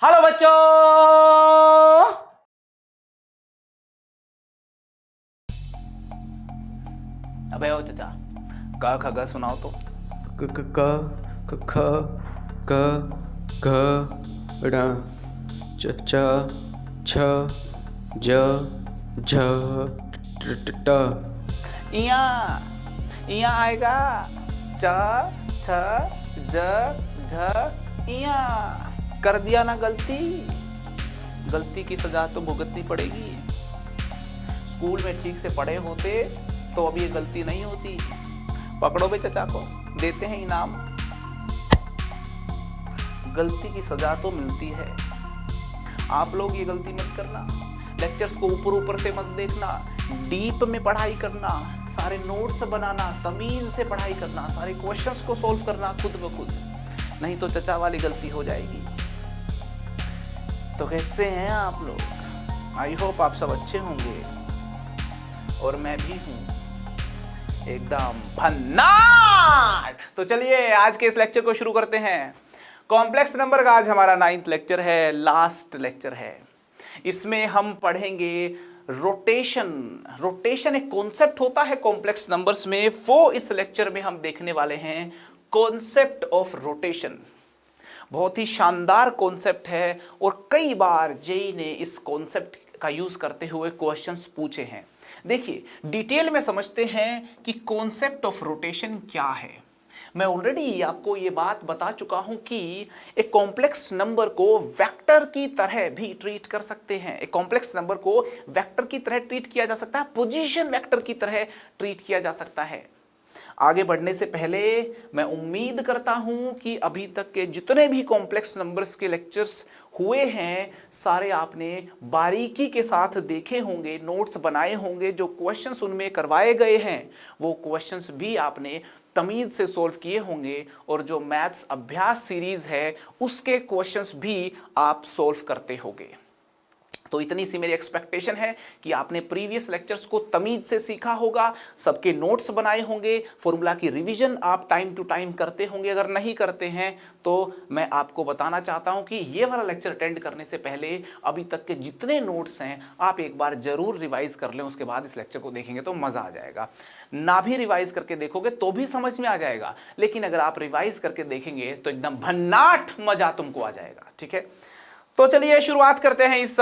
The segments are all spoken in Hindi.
हेलो बच्चों। अबे ओ चाचा, क ख ग सुनाओ तो। क क क ख ख ग घ ङ च च छ ज झ ट ट ट। इया इया आएगा च छ ज झ इया। कर दिया ना गलती, गलती की सजा तो भुगतनी पड़ेगी। स्कूल में ठीक से पढ़े होते तो अब ये गलती नहीं होती। पकड़ो बे चचा को, देते हैं इनाम। गलती की सजा तो मिलती है। आप लोग ये गलती मत करना। लेक्चर्स को ऊपर ऊपर से मत देखना, डीप में पढ़ाई करना, सारे नोट्स बनाना, तमीज से पढ़ाई करना, सारे क्वेश्चंस को सॉल्व करना खुद ब खुद, नहीं तो चचा वाली गलती हो जाएगी। तो कैसे हैं आप लोग? आई होप आप सब अच्छे होंगे और मैं भी हूं एकदम भन्नाट। तो चलिए आज के इस लेक्चर को शुरू करते हैं। कॉम्प्लेक्स नंबर का आज हमारा 9th लेक्चर है, लास्ट लेक्चर है। इसमें हम पढ़ेंगे रोटेशन। रोटेशन एक कॉन्सेप्ट होता है कॉम्प्लेक्स नंबर्स में, वो इस लेक्चर में हम देखने वाले हैं। कॉन्सेप्ट ऑफ रोटेशन बहुत ही शानदार कॉन्सेप्ट है और कई बार जेई ने इस कॉन्सेप्ट का यूज करते हुए क्वेश्चंस पूछे हैं। देखिए डिटेल में समझते हैं कि कॉन्सेप्ट ऑफ रोटेशन क्या है। मैं ऑलरेडी आपको ये बात बता चुका हूं कि एक कॉम्प्लेक्स नंबर को वेक्टर की तरह भी ट्रीट कर सकते हैं। एक कॉम्प्लेक्स नंबर को वेक्टर की तरह ट्रीट किया जा सकता है, पोजीशन वेक्टर की तरह ट्रीट किया जा सकता है। आगे बढ़ने से पहले मैं उम्मीद करता हूं कि अभी तक के जितने भी कॉम्प्लेक्स नंबर्स के लेक्चर्स हुए हैं सारे आपने बारीकी के साथ देखे होंगे, नोट्स बनाए होंगे। जो क्वेश्चंस उनमें करवाए गए हैं वो क्वेश्चंस भी आपने तमीज से सॉल्व किए होंगे और जो मैथ्स अभ्यास सीरीज है उसके क्वेश्चंस भी आप सॉल्व करते होंगे। तो इतनी सी मेरी एक्सपेक्टेशन है कि आपने प्रीवियस लेक्चर्स को तमीज से सीखा होगा, सबके नोट्स बनाए होंगे, फॉर्मूला की रिवीजन आप टाइम टू टाइम करते होंगे। अगर नहीं करते हैं तो मैं आपको बताना चाहता हूं कि ये वाला लेक्चर अटेंड करने से पहले अभी तक के जितने नोट्स हैं आप एक बार जरूर रिवाइज कर लें, उसके बाद इस लेक्चर को देखेंगे तो मजा आ जाएगा। ना भी रिवाइज करके देखोगे तो भी समझ में आ जाएगा, लेकिन अगर आप रिवाइज करके देखेंगे तो एकदम भन्नाट मजा तुमको आ जाएगा। ठीक है, तो चलिए शुरुआत करते हैं इस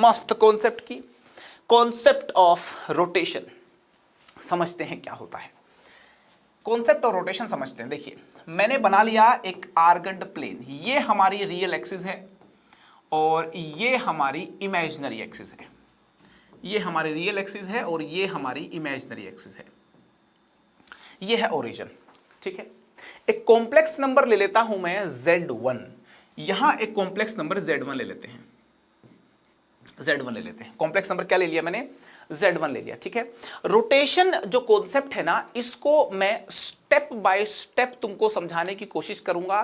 मस्त कॉन्सेप्ट की। कॉन्सेप्ट ऑफ रोटेशन समझते हैं क्या होता है। कॉन्सेप्ट ऑफ रोटेशन समझते हैं। देखिए मैंने बना लिया एक आर्गन्ड प्लेन, ये हमारी रियल एक्सिस है और ये हमारी इमेजिनरी एक्सिस है। ये हमारी रियल एक्सिस है और ये हमारी इमेजिनरी एक्सिस है। ये है ओरिजिन। ठीक है, एक कॉम्प्लेक्स नंबर ले लेता हूं मैं Z1। यहां एक कॉम्प्लेक्स नंबर Z1 ले लेते हैं। Z1 ले लेते हैं। कॉम्प्लेक्स नंबर क्या ले लिया मैंने? Z1 ले लिया। ठीक है, रोटेशन जो कॉन्सेप्ट है ना, इसको मैं स्टेप बाय स्टेप तुमको समझाने की कोशिश करूंगा,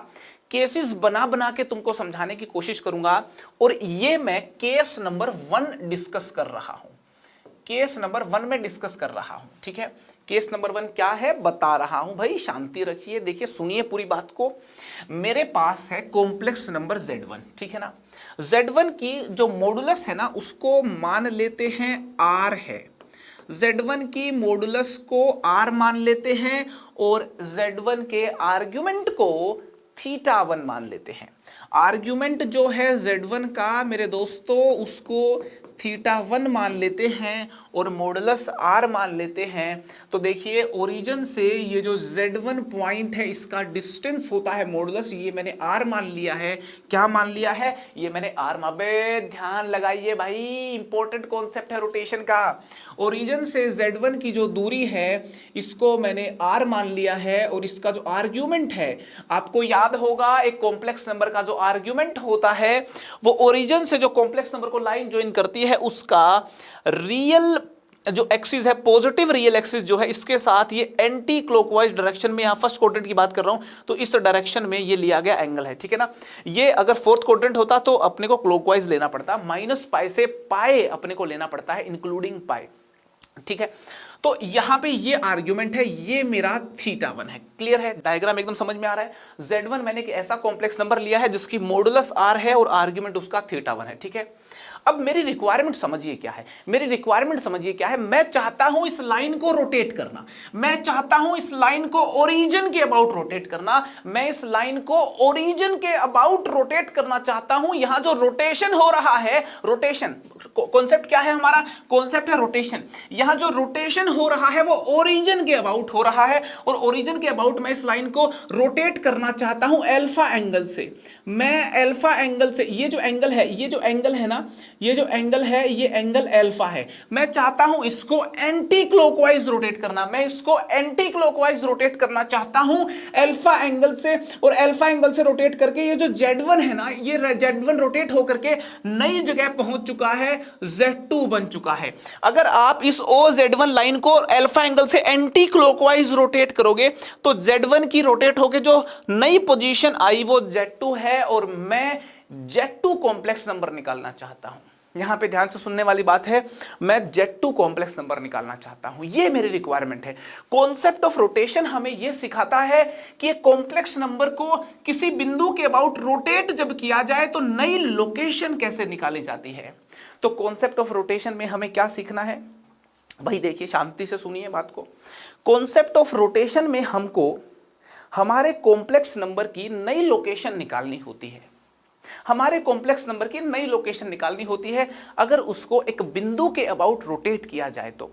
केसेस बना बना के तुमको समझाने की कोशिश करूंगा। और ये मैं केस नंबर 1 डिस्कस कर रहा हूं, केस नंबर 1 में डिस्कस कर रहा हूं। ठीक है, केस नंबर 1 क्या है बता रहा हूं। भाई शांति रखिए, देखिए सुनिए पूरी बात को। मेरे पास है कॉम्प्लेक्स नंबर Z1। ठीक है ना, Z1 की जो मॉडुलस है ना उसको मान लेते हैं R है। Z1 की मॉडुलस को R मान लेते हैं और Z1 के आर्ग्यूमेंट को θ1 मान लेते हैं। आर्ग्यूमेंट जो है Z1 का मेरे दोस्तों उसको θ1 मान लेते हैं और मॉडुलस R मान लेते हैं। तो देखिए ओरिजिन से ये जो Z1 पॉइंट है इसका डिस्टेंस होता है मॉडुलस, ये मैंने R मान लिया है। क्या मान लिया है? ये मैंने R मान। ध्यान लगाइए भाई, इंपॉर्टेंट कॉन्सेप्ट है रोटेशन का। ओरिजिन से Z1 की जो दूरी है इसको मैंने R मान लिया है और इसका जो आर्ग्यूमेंट है, आपको याद होगा एक कॉम्प्लेक्स नंबर का जो आर्ग्यूमेंट होता है वो ओरिजिन से जो कॉम्प्लेक्स नंबर को लाइन ज्वाइन करती है उसका रियल जो एक्सिस है, पॉजिटिव रियल एक्सिस जो है, इसके साथ ये एंटी क्लॉकवाइज डायरेक्शन में, यहां फर्स्ट क्वाड्रेंट की बात कर रहा हूं तो इस डायरेक्शन में ये लिया गया एंगल है। ठीक है ना, ये अगर फोर्थ क्वाड्रेंट होता तो अपने को क्लॉकवाइज लेना पड़ता, -π से π अपने को लेना पड़ता है इंक्लूडिंग π। ठीक है, तो यहां पे ये आर्ग्यूमेंट है, ये मेरा θ1 है। क्लियर है, डायग्राम एकदम समझ में आ रहा है। Z1 मैंने एक ऐसा कॉम्प्लेक्स नंबर लिया है जिसकी मॉडुलस R है और आर्ग्यूमेंट उसका θ1 है। ठीक है, अब मेरी रिक्वायरमेंट समझिए क्या है, मेरी रिक्वायरमेंट समझिए क्या है। मैं चाहता हूं इस लाइन को रोटेट करना, मैं चाहता हूं इस लाइन को ओरिजिन के अबाउट रोटेट करना, मैं इस लाइन को ओरिजिन के अबाउट रोटेट करना चाहता हूं। यहां जो रोटेशन हो रहा है, रोटेशन कॉन्सेप्ट क्या है हमारा, कॉन्सेप्ट है रोटेशन। यहां जो रोटेशन हो रहा है वो ओरिजिन के अबाउट हो रहा है, और ओरिजिन के अबाउट मैं इस लाइन को रोटेट करना चाहता हूं अल्फा एंगल से। मैं अल्फा एंगल से, ये जो एंगल है, ये जो एंगल है ना, ये जो एंगल है, ये एंगल अल्फा है। मैं चाहता हूं इसको एंटी क्लॉकवाइज रोटेट करना, मैं इसको एंटी क्लॉकवाइज रोटेट करना चाहता हूं अल्फा एंगल से, और अल्फा एंगल से रोटेट करके ये जो Z1 है ना, ये Z1 रोटेट होकर के नई जगह पहुंच चुका है, Z2 बन चुका है। अगर आप इस OZ1 लाइन को अल्फा एंगल से एंटी क्लॉकवाइज रोटेट करोगे तो Z1 की रोटेट होकर जो नई पोजीशन आई वो Z2 है, और मैं Z2 कॉम्प्लेक्स नंबर निकालना चाहता हूं। यहां पे ध्यान से सुनने वाली बात है, मैं Z2 कॉम्प्लेक्स नंबर निकालना चाहता हूं, ये मेरी रिक्वायरमेंट है। कॉन्सेप्ट ऑफ रोटेशन हमें यह सिखाता है कि एक कॉम्प्लेक्स नंबर को किसी बिंदु के अबाउट रोटेट जब किया जाए तो नई लोकेशन कैसे निकाली जाती है। तो कॉन्सेप्ट ऑफ रोटेशन में हमें क्या सीखना है भाई, देखिए शांति से सुनिए बात को। कॉन्सेप्ट ऑफ रोटेशन में हमको हमारे कॉम्प्लेक्स नंबर की नई लोकेशन निकालनी होती है, हमारे कॉम्प्लेक्स नंबर की नई लोकेशन निकालनी होती है अगर उसको एक बिंदु के अबाउट रोटेट किया जाए तो।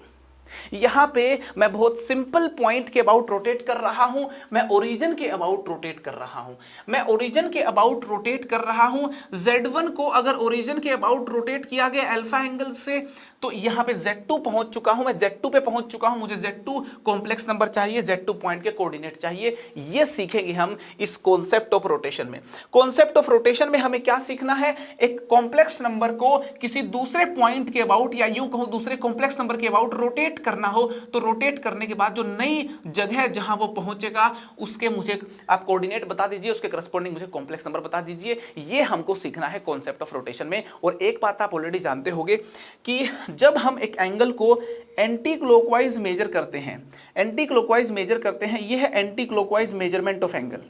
यहां पे मैं बहुत सिंपल पॉइंट के अबाउट रोटेट कर रहा हूं, मैं ओरिजिन के अबाउट रोटेट कर रहा हूं, मैं ओरिजिन के अबाउट रोटेट कर रहा हूं। Z1 को अगर ओरिजिन के अबाउट रोटेट किया गया अल्फा एंगल से तो यहां पे Z2 पहुंच चुका हूं, मैं Z2 पे पहुंच चुका हूं, मुझे Z2 कॉम्प्लेक्स नंबर चाहिए, Z2 पॉइंट के कोऑर्डिनेट चाहिए। ये सीखेंगे हम इस कॉन्सेप्ट ऑफ रोटेशन में। कॉन्सेप्ट ऑफ रोटेशन में हमें क्या सीखना है, एक कॉम्प्लेक्स नंबर को किसी दूसरे पॉइंट के अबाउट, या यूं कहूं दूसरे कॉम्प्लेक्स नंबर के अबाउट रोटेट करना हो तो रोटेट करने के बाद जो नई जगह जहां वो पहुंचेगा उसके मुझे आप कोऑर्डिनेट बता दीजिए, उसके करस्पॉन्डिंग मुझे कॉम्प्लेक्स नंबर बता दीजिए। ये हमको सीखना है कॉन्सेप्ट ऑफ रोटेशन में। और एक बात आप ऑलरेडी जानते होंगे कि जब हम एक एंगल को एंटी क्लॉकवाइज मेजर करते हैं, एंटी क्लॉकवाइज मेजर करते हैं, ये है anti clockwise measurement of angle,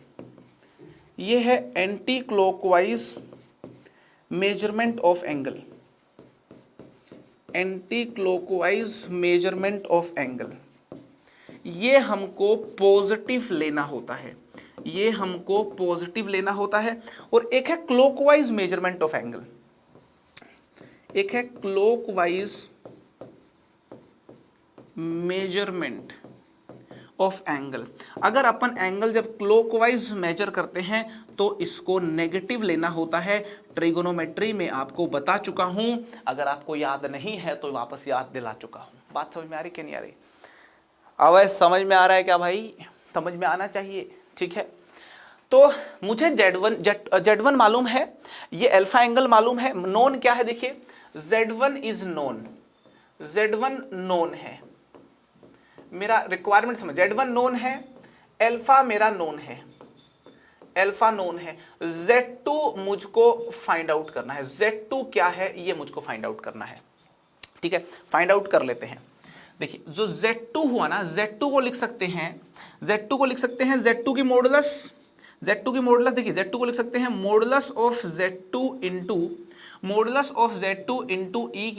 ये है anti clockwise measurement of angle, anti clockwise measurement of angle. ये हमको पॉजिटिव लेना होता है, ये हमको पॉजिटिव लेना होता है। और एक है क्लॉकवाइज मेजरमेंट ऑफ एंगल, एक है क्लॉकवाइज मेजरमेंट ऑफ एंगल। अगर अपन एंगल जब क्लॉकवाइज मेजर करते हैं तो इसको नेगेटिव लेना होता है। ट्रिगोनोमेट्री में आपको बता चुका हूं, अगर आपको याद नहीं है तो वापस याद दिला चुका हूं। बात समझ में आ रही क्या नहीं आ रही? अब समझ में आ रहा है क्या भाई? समझ में आना चाहिए, ठीक है। तो मुझे Z1 मालूम है, ये अल्फा एंगल मालूम है। नोन क्या है देखिए, Z1 is known, Z1 known है। मेरा रिक्वायरमेंट समझ, Z1 नोन है, अल्फा मेरा नोन है, अल्फा नोन है। Z2 मुझको फाइंड आउट करना है, Z2 क्या है ये मुझको फाइंड आउट करना है, ठीक है। फाइंड आउट कर लेते हैं। देखिए जो Z2 हुआ ना, Z2 को लिख सकते हैं, Z2 को लिख सकते हैं, Z2 की मॉडुलस, Z2 की मॉडुलस देखिए, Z2 को लिख सकते हैं modulus of Z2 into modulus of Z2 into e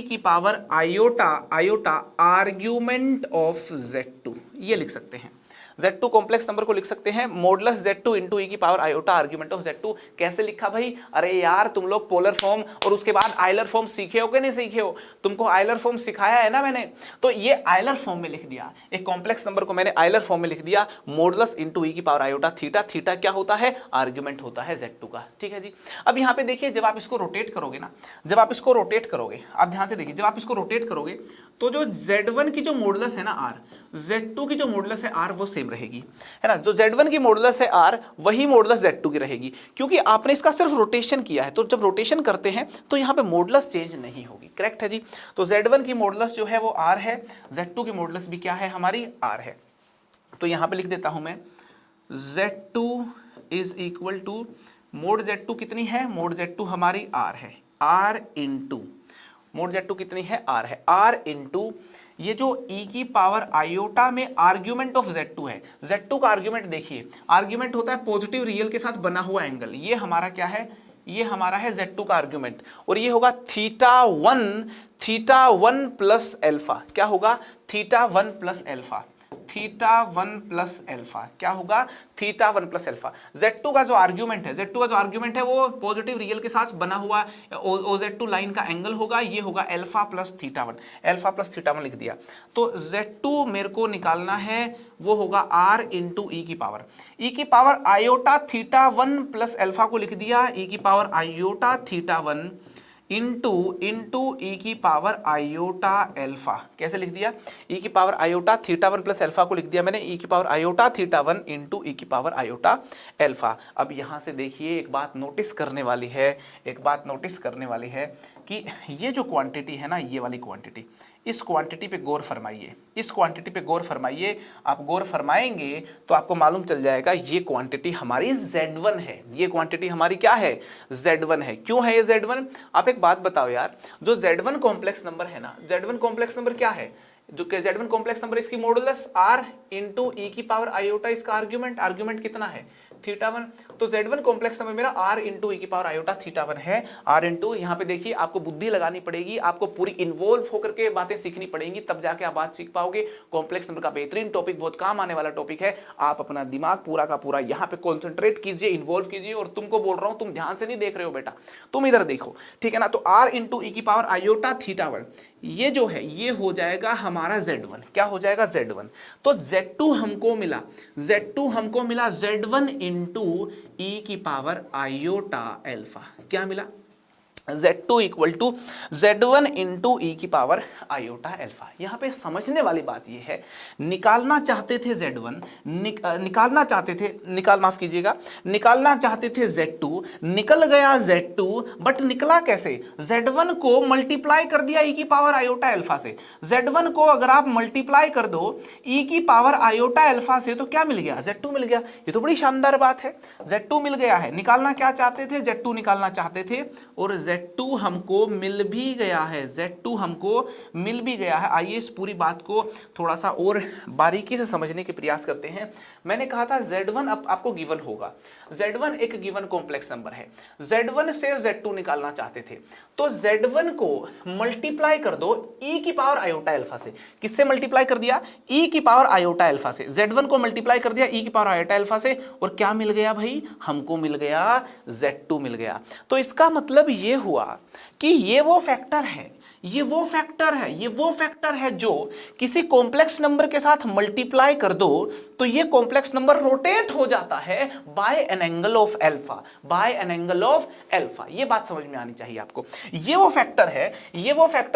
की power iota argument of Z2, ये लिख सकते हैं। Z2 कॉम्प्लेक्स नंबर को लिख सकते हैं मॉडुलस Z2 इंटू ई की power iota argument of Z2। कैसे लिखा भाई? अरे यार तुम लोग पोलर फॉर्म और उसके बाद आयलर फॉर्म सीखे हो कि नहीं सीखे हो? तुमको आयलर फॉर्म सिखाया है ना मैंने, तो ये आयलर फॉर्म में लिख दिया। एक कॉम्प्लेक्स नंबर को मैंने आयलर फॉर्म में लिख दिया, मॉडुलस इंटू ई की पावर आयोटा थीटा क्या होता है? आर्ग्यूमेंट होता है Z2 का, ठीक है जी। अब यहाँ पे देखिए, जब आप इसको रोटेट करोगे ना, जब आप इसको रोटेट करोगे, आप ध्यान से देखिए, जब आप इसको रोटेट करोगे तो जो Z1 की जो मॉडुलस है ना R, Z2 की जो मॉडुलस है R वो सेम रहेगी, है ना। जो Z1 की मॉडुलस है R वही मॉडुलस Z2 की रहेगी, क्योंकि आपने इसका सिर्फ रोटेशन किया है। तो जब रोटेशन करते हैं तो यहाँ पे मॉडुलस चेंज नहीं होगी, करेक्ट है जी। तो Z1 की मॉडुलस जो है वो R है, Z2 की मॉडुलस भी क्या है हमारी? R है। तो यहाँ पे लिख देता हूं मैं Z2 is equal to mode Z2 कितनी है? मोड Z2 हमारी R है, R इंटू मोड Z2 कितनी है? R है, R इंटू ये जो e की पावर आयोटा में आर्ग्यूमेंट ऑफ Z2 है, Z2 का आर्ग्यूमेंट देखिए, आर्ग्यूमेंट होता है पॉजिटिव रियल के साथ बना हुआ एंगल, ये हमारा क्या है, ये हमारा है Z2 का आर्ग्यूमेंट, और ये होगा थीटा 1 प्लस एल्फा, क्या होगा theta 1 plus alpha, theta 1 plus alpha, क्या होगा थीटा 1 प्लस एल्फा। Z2 का जो आर्ग्यूमेंट है, Z2 का जो आर्ग्यूमेंट है वो पॉजिटिव रियल के साथ बना हुआ OZ2 लाइन का एंगल होगा, ये होगा alpha plus theta 1, alpha plus theta 1 लिख दिया। तो Z2 मेरे को निकालना है, वो होगा R इंटू ई की power iota theta 1 plus alpha को लिख दिया, ई की power iota theta 1 into e की पावर आयोटा एल्फा, कैसे लिख दिया, ई की power iota theta 1 plus alpha को लिख दिया मैंने, ई की power iota theta 1 into e की पावर आयोटा एल्फा। अब यहां से देखिए एक बात नोटिस करने वाली है, एक बात नोटिस करने वाली है कि ये जो क्वांटिटी है ना, ये वाली क्वांटिटी, इस क्वांटिटी पे गौर फरमाइए, इस क्वांटिटी पे गौर फरमाइए। आप गौर फरमाएंगे तो आपको मालूम चल जाएगा ये क्वांटिटी हमारी Z1 है, ये क्वांटिटी हमारी क्या है, Z1 है। क्यों है ये Z1? आप एक बात बताओ यार, जो Z1 कॉम्प्लेक्स नंबर है ना, Z1 कॉम्प्लेक्स नंबर क्या है, जो Z1 कॉम्प्लेक्स नंबर, इसकी मॉडुलस R इंटू ई की पावर आयोटा, इसका आर्ग्यूमेंट कितना है, थीटा 1। तो Z1 कॉम्प्लेक्स नंबर मेरा R इंटू ई की पावर आयोटा थीटा 1 है, R इंटू, यहाँ पे देखिए आपको बुद्धि लगानी पड़ेगी, आपको पूरी इन्वॉल्व होकर के बातें सीखनी पड़ेंगी, तब जाके आप बात सीख पाओगे। कॉम्प्लेक्स नंबर का बेहतरीन टॉपिक, बहुत काम आने वाला टॉपिक है। आप अपना दिमाग पूरा का पूरा यहाँ पे कॉन्सेंट्रेट कीजिए, इन्वॉल्व कीजिए, और तुमको बोल रहा हूँ तुम ध्यान से नहीं देख रहे हो बेटा, तुम इधर देखो, ठीक है ना। तो R इंटू ई की पावर आयोटा थीटा 1, ये जो है ये हो जाएगा हमारा Z1, क्या हो जाएगा Z1। तो Z2 हमको मिला, Z1 इंटू ई की पावर आयोटा एल्फा, क्या मिला, Z2 equal to Z1 into e की पावर आयोटा एल्फा। यहाँ पे समझने वाली बात ये है, निकालना चाहते थे Z1, निकालना चाहते थे Z2, निकल गया Z2, बट निकला कैसे, Z1 को मल्टीप्लाई कर दिया ई की पावर आयोटा एल्फा से। Z1 को अगर आप मल्टीप्लाई कर दो ई की पावर आयोटा एल्फा से तो क्या मिल गया, Z2 मिल गया। ये तो बड़ी शानदार बात है, Z2 मिल गया है। निकालना क्या चाहते थे, Z2 निकालना चाहते थे, और Z2 हमको मिल भी गया है, Z2 हमको मिल भी गया है। आइए इस पूरी बात को थोड़ा सा और बारीकी से समझने के प्रयास करते हैं। मैंने कहा था Z1 अब आपको गिवन होगा, Z1 एक गिवन कॉम्प्लेक्स नंबर है, Z1 से Z2 निकालना चाहते थे, तो Z1 को मल्टीप्लाई कर दो e की पावर आयोटा एल्फा से। किससे मल्टीप्लाई कर दिया, e की पावर आयोटा एल्फा से। Z1 को मल्टीप्लाई कर दिया e की पावर आयोटा एल्फा से, और क्या मिल गया भाई, हमको मिल गया Z2 मिल गया। तो इसका मतलब ये हुआ कि ये वो फैक्टर है जो किसी कॉम्प्लेक्स नंबर के साथ मल्टीप्लाई कर दो तो ये कॉम्प्लेक्स नंबर रोटेट हो जाता है by an angle of alpha. ये बात समझ में आनी चाहिए आपको। ये वो फैक्टर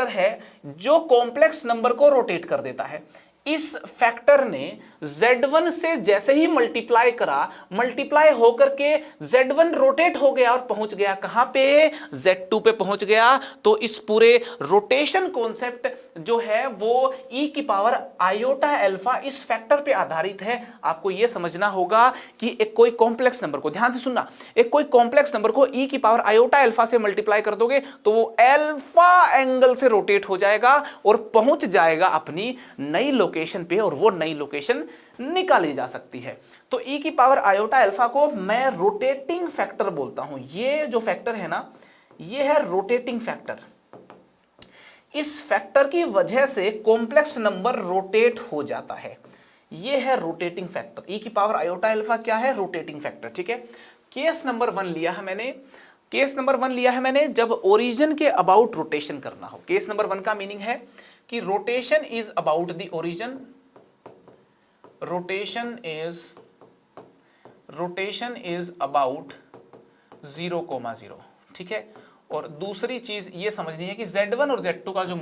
है जो कॉम्प्लेक्स नंबर को रोटेट कर देता है। इस फैक्टर ने Z1 से जैसे ही मल्टीप्लाई करा, मल्टीप्लाई होकर के Z1 रोटेट हो गया और पहुंच गया कहां पे, Z2 पे पहुंच गया। तो इस पूरे रोटेशन कॉन्सेप्ट जो है वो e की पावर आयोटा एल्फा इस फैक्टर पे आधारित है। आपको यह समझना होगा कि एक कोई कॉम्प्लेक्स नंबर को, ध्यान से सुनना, एक कोई कॉम्प्लेक्स नंबर को e की पावर आयोटा एल्फा से मल्टीप्लाई कर दोगे तो वो एल्फा एंगल से रोटेट हो जाएगा और पहुंच जाएगा अपनी नई लोकेशन पे, और वो नई लोकेशन निकाली जा सकती है। तो e की पावर आयोटा एल्फा को मैं रोटेटिंग फैक्टर बोलता हूं। ये जो फैक्टर है ना, ये है रोटेटिंग फैक्टर। इस फैक्टर की वजह से कॉम्प्लेक्स नंबर रोटेट हो जाता है। ये है रोटेटिंग फैक्टर। e की पावर आयोटा एल्फा क्या है, रोटेटिंग फैक्टर, ठीक है। केस नंबर 1 लिया है मैंने, जब ओरिजिन के अबाउट रोटेशन करना हो। केस नंबर 1 का मीनिंग है कि rotation is about the origin, rotation is about 0,0, ठीक है। और दूसरी चीज ये समझनी है कि Z1 और Z2 का जो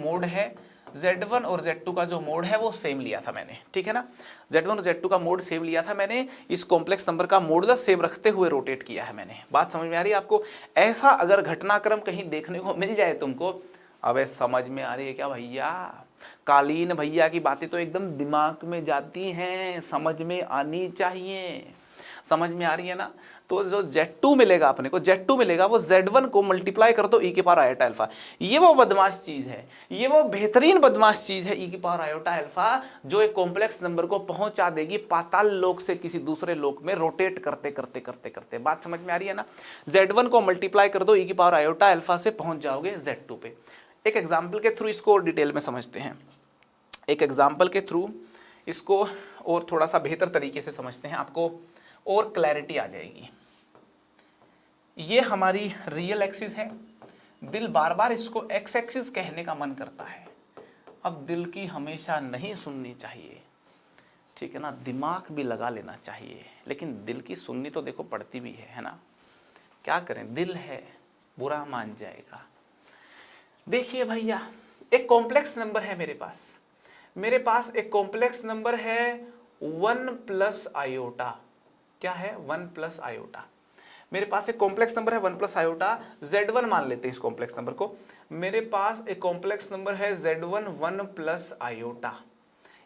मोड है, वो सेम लिया था मैंने, ठीक है ना। Z1 और Z2 का मोड सेम लिया था मैंने, इस कॉम्प्लेक्स नंबर का मॉडुलस सेम रखते हुए रोटेट किया है मैंने। बात समझ में आ रही है आपको। ऐसा अगर घटनाक्रम कहीं देखने को मिल जाए तुमको, अबे समझ में आ रही है क्या भैया, कालीन भैया की बातें तो एकदम दिमाग में जाती हैं, समझ में आनी चाहिए। समझ में आ रही है ना। तो जो Z2 मिलेगा अपने को, Z2 मिलेगा वो Z1 को मल्टीप्लाई कर दो e की पावर आयोटा अल्फा। ये वो बदमाश चीज है, ये वो बेहतरीन बदमाश चीज है e की पावर आयोटा अल्फा, जो एक कॉम्प्लेक्स नंबर को पहुंचा देगी पाताल लोक से किसी दूसरे लोक में रोटेट करते करते करते करते। बात समझ में आ रही है ना? Z1 को मल्टीप्लाई कर दो e की पावर आयोटा अल्फा से पहुंच जाओगे Z2 पे। एक एग्जाम्पल के थ्रू इसको और डिटेल में समझते हैं, एक एग्जाम्पल के थ्रू इसको और थोड़ा सा बेहतर तरीके से समझते हैं, आपको और क्लैरिटी आ जाएगी। ये हमारी रियल एक्सिस है, दिल बार बार इसको एक्स एक्सिस कहने का मन करता है। अब दिल की हमेशा नहीं सुननी चाहिए, ठीक है ना, दिमाग भी लगा लेना चाहिए, लेकिन दिल की सुननी तो देखो पड़ती भी है ना। क्या करें, दिल है, बुरा मान जाएगा। देखिए भैया, एक कॉम्प्लेक्स नंबर है मेरे पास एक कॉम्प्लेक्स नंबर है 1 प्लस आयोटा। क्या है? 1 प्लस आयोटा। मेरे पास एक कॉम्प्लेक्स नंबर है 1 प्लस आयोटा, Z1 मान लेते हैं इस कॉम्प्लेक्स नंबर को। मेरे पास एक कॉम्प्लेक्स नंबर है Z1 1 प्लस आयोटा,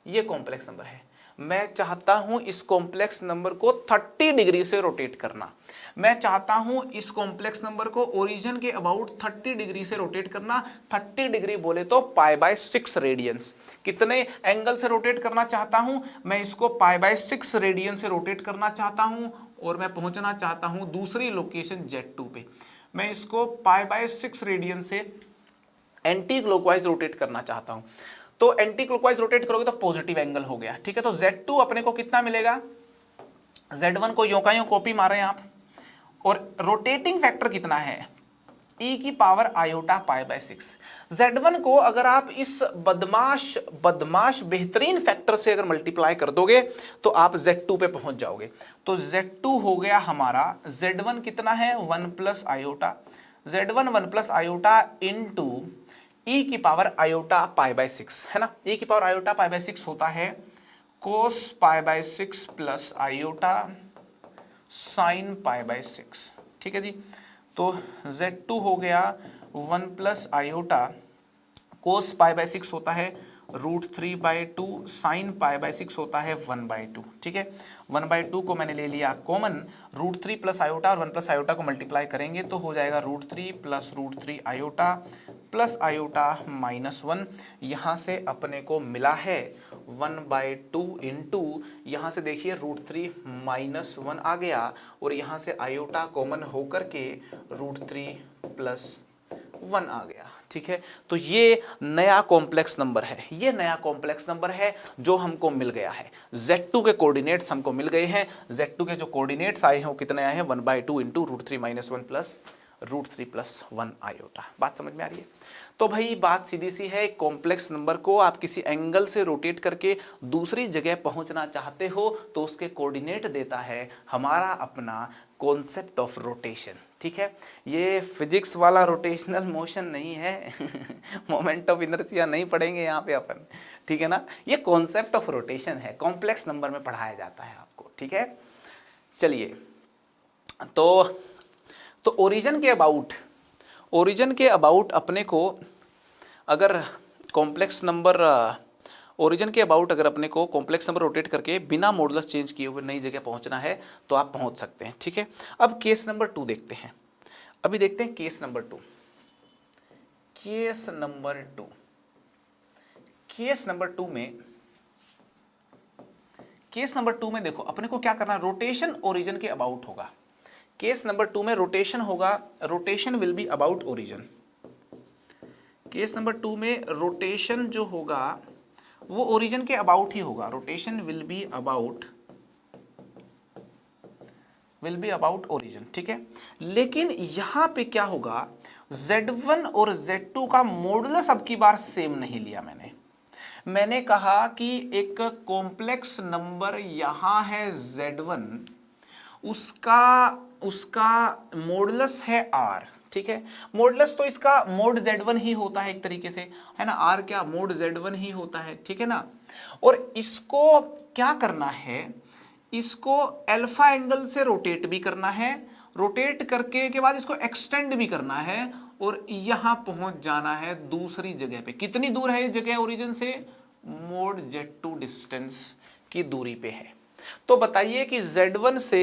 ये कॉम्प्लेक्स नंबर है। मैं चाहता हूं इस कॉम्प्लेक्स नंबर को 30 डिग्री से रोटेट करना। मैं चाहता हूं इस कॉम्प्लेक्स नंबर को ओरिजिन के अबाउट 30 डिग्री से रोटेट करना। 30 डिग्री बोले तो π/6 रेडियंस। कितने एंगल से रोटेट करना चाहता हूं? मैं इसको π/6 रेडियन से रोटेट करना चाहता हूं और मैं पहुंचना चाहता हूं दूसरी लोकेशन Z2 पे। मैं इसको π/6 रेडियन से एंटी क्लॉकवाइज रोटेट करना चाहता हूं। तो एंटी क्लॉकवाइज रोटेट करोगे तो पॉजिटिव एंगल हो गया, ठीक है। तो Z2 अपने को कितना मिलेगा? Z1 को यों का यों कॉपी मारे आप, और रोटेटिंग फैक्टर कितना है? e की पावर आयोटा π/6। Z1 को अगर आप इस बदमाश बेहतरीन फैक्टर से अगर मल्टीप्लाई कर दोगे तो आप Z2 पे पहुंच जाओगे। तो Z2 हो गया हमारा, Z1 कितना है? 1 plus iota, Z1 1 plus iota into e की पावर आयोटा π/6, है ना। e की पावर आयोटा π/6 होता है cos π/6 प्लस आयोटा साइन π/6, ठीक है जी। तो Z2 हो गया 1 प्लस आयोटा कोस π/6 होता है √3/2, साइन π/6 होता है 1/2, ठीक है। 1/2 को मैंने ले लिया कॉमन, √3 प्लस आयोटा और 1 प्लस आयोटा को मल्टीप्लाई करेंगे तो हो जाएगा √3 प्लस √3 आयोटा प्लस आयोटा -1। यहाँ से अपने को मिला है 1/2 इंटू, यहाँ से देखिए √3 -1 आ गया और यहाँ से आयोटा कॉमन होकर के √3 प्लस 1 आ गया, ठीक है। तो ये नया कॉम्प्लेक्स नंबर है, ये नया कॉम्प्लेक्स नंबर है जो हमको मिल गया है। Z2 के कोऑर्डिनेट्स हमको मिल गए हैं। Z2 के जो कोऑर्डिनेट्स आए हैं वो कितने आए हैं? 1/2 इंटू √3 -1 प्लस √3 प्लस 1 आयोटा। बात समझ में आ रही है? तो भाई बात सीधी सी है, कॉम्प्लेक्स नंबर को आप किसी एंगल से रोटेट करके दूसरी जगह पहुंचना चाहते हो तो उसके कोऑर्डिनेट देता है हमारा अपना कॉन्सेप्ट ऑफ रोटेशन, ठीक है। ये फिजिक्स वाला रोटेशनल मोशन नहीं है मोमेंट ऑफ इनर्शिया नहीं पढ़ेंगे यहाँ पे अपन, ठीक है ना। ये कॉन्सेप्ट ऑफ रोटेशन है, कॉम्प्लेक्स नंबर में पढ़ाया जाता है आपको, ठीक है। चलिए, तो ओरिजिन के अबाउट अपने को अगर कॉम्प्लेक्स नंबर ओरिजिन के अबाउट अगर अपने को कॉम्प्लेक्स नंबर रोटेट करके बिना मॉडुलस चेंज किए हुए नई जगह पहुंचना है तो आप पहुंच सकते हैं, ठीक है। अब केस नंबर 2 देखते हैं। अभी देखते हैं केस नंबर 2। केस नंबर 2 में देखो अपने को क्या करना है, रोटेशन ओरिजिन के अबाउट होगा। केस नंबर 2 में रोटेशन होगा, rotation will be about origin. Case number 2 में रोटेशन जो होगा वो ओरिजिन के अबाउट ही होगा। Rotation will be about origin, ठीक है। लेकिन यहां पे क्या होगा, Z1 और Z2 का मॉडुलस अब की बार सेम नहीं लिया मैंने कहा कि एक कॉम्प्लेक्स नंबर यहां है Z1, उसका मॉडुलस है R, ठीक है। मॉडुलस तो इसका मोड Z1 ही होता है एक तरीके से, है ना। R क्या मोड Z1 ही होता है, ठीक है ना। और इसको क्या करना है, इसको अल्फा एंगल से रोटेट भी करना है, रोटेट करके के बाद इसको एक्सटेंड भी करना है और यहां पहुंच जाना है दूसरी जगह पे। कितनी दूर है ये जगह ओरिजिन से? मोड Z2 डिस्टेंस की दूरी पे है। तो बताइए कि Z1 से